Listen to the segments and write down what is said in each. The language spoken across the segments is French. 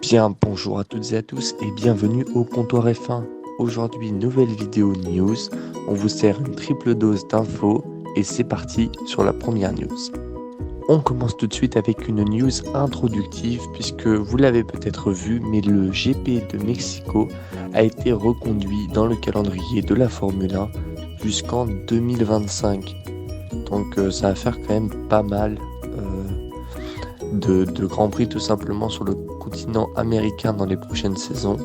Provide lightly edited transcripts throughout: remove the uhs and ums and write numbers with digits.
Bien, bonjour à toutes et à tous et bienvenue au comptoir F1. Aujourd'hui, nouvelle vidéo news. On vous sert une triple dose d'infos et c'est parti sur la première news. On commence tout de suite avec une news introductive puisque vous l'avez peut-être vu, mais le GP de Mexico a été reconduit dans le calendrier de la Formule 1 jusqu'en 2025. Donc ça va faire quand même pas mal de Grand Prix tout simplement sur le continent américain dans les prochaines saisons.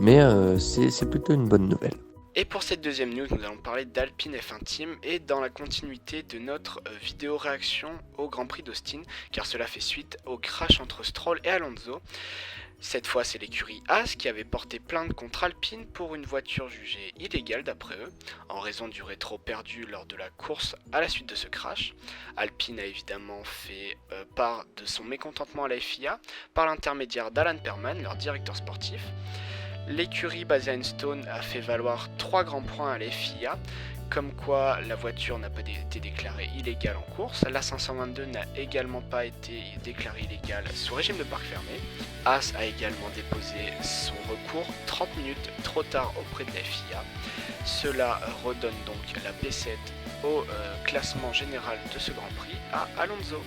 Mais c'est plutôt une bonne nouvelle. Et pour cette deuxième news, nous allons parler d'Alpine F1 Team et dans la continuité de notre vidéo réaction au Grand Prix d'Austin, car cela fait suite au crash entre Stroll et Alonso. Cette fois, c'est l'écurie Haas qui avait porté plainte contre Alpine pour une voiture jugée illégale d'après eux, en raison du rétro perdu lors de la course à la suite de ce crash. Alpine a évidemment fait part de son mécontentement à la FIA par l'intermédiaire d'Alan Perman, leur directeur sportif. L'écurie basée à Enstone a fait valoir 3 grands points à la FIA, comme quoi la voiture n'a pas été déclarée illégale en course. La 522 n'a également pas été déclarée illégale sous régime de parc fermé. Haas a également déposé son recours 30 minutes trop tard auprès de la FIA. Cela redonne donc la P7 au classement général de ce Grand Prix à Alonso.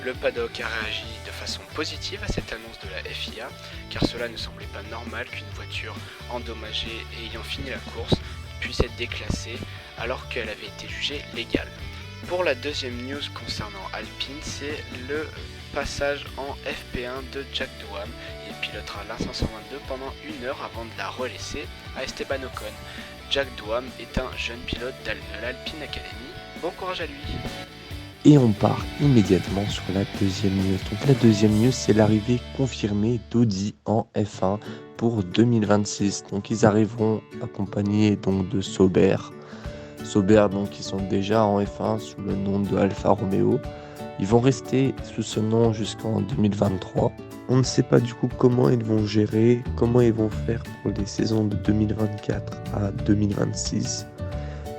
Le paddock a réagi de façon positive à cette annonce de la FIA, car cela ne semblait pas normal qu'une voiture endommagée et ayant fini la course puisse être déclassée alors qu'elle avait été jugée légale. Pour la deuxième news concernant Alpine, c'est le passage en FP1 de Jack Doohan. Il pilotera l'A522 pendant 1 heure avant de la relaisser à Esteban Ocon. Jack Doohan est un jeune pilote de l'Alpine Academy. Bon courage à lui! Et on part immédiatement sur la deuxième news. Donc la deuxième news, c'est l'arrivée confirmée d'Audi en F1 pour 2026. Donc ils arriveront accompagnés donc de Sauber. Sauber, donc ils sont déjà en F1 sous le nom de Alfa Romeo. Ils vont rester sous ce nom jusqu'en 2023. On ne sait pas du coup comment ils vont gérer, comment ils vont faire pour les saisons de 2024 à 2026.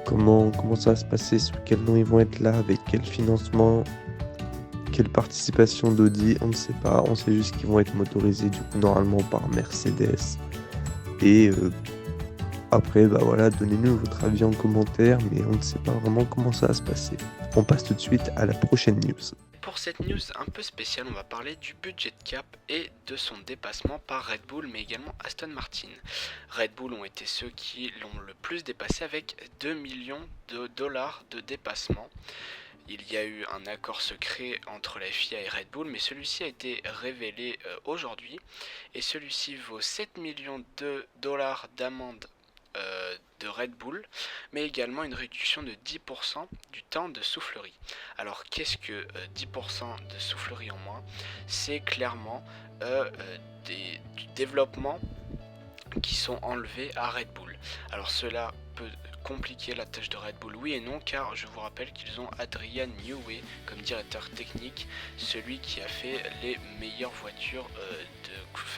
Comment ça va se passer, sous quel nom ils vont être là, avec quel financement, quelle participation d'Audi, on ne sait pas. On sait juste qu'ils vont être motorisés du coup normalement par Mercedes. Et après, bah voilà, donnez-nous votre avis en commentaire, mais on ne sait pas vraiment comment ça va se passer. On passe tout de suite à la prochaine news. Pour cette news un peu spéciale, on va parler du budget cap et de son dépassement par Red Bull, mais également Aston Martin. Red Bull ont été ceux qui l'ont le plus dépassé avec 2 millions de dollars de dépassement. Il y a eu un accord secret entre la FIA et Red Bull, mais celui-ci a été révélé aujourd'hui, et celui-ci vaut 7 millions de dollars d'amende de Red Bull, mais également une réduction de 10% du temps de soufflerie. Alors qu'est-ce que 10% de soufflerie en moins? C'est clairement du développement qui sont enlevés à Red Bull. Alors cela peut compliquer la tâche de Red Bull, oui et non, car je vous rappelle qu'ils ont Adrian Newey comme directeur technique, celui qui a fait les meilleures voitures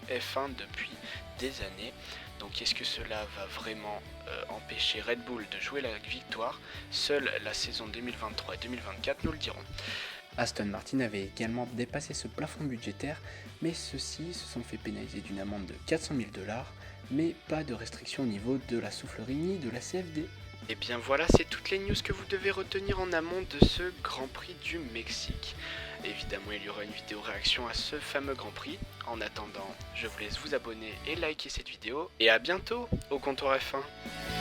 de F1 depuis des années. Donc est-ce que cela va vraiment empêcher Red Bull de jouer la victoire? Seule la saison 2023 et 2024 nous le diront. Aston Martin avait également dépassé ce plafond budgétaire, mais ceux-ci se sont fait pénaliser d'une amende de 400 000 $, mais pas de restriction au niveau de la soufflerie ni de la CFD. Et bien voilà, c'est toutes les news que vous devez retenir en amont de ce Grand Prix du Mexique. Évidemment, il y aura une vidéo réaction à ce fameux Grand Prix. En attendant, je vous laisse vous abonner et liker cette vidéo. Et à bientôt au comptoir F1.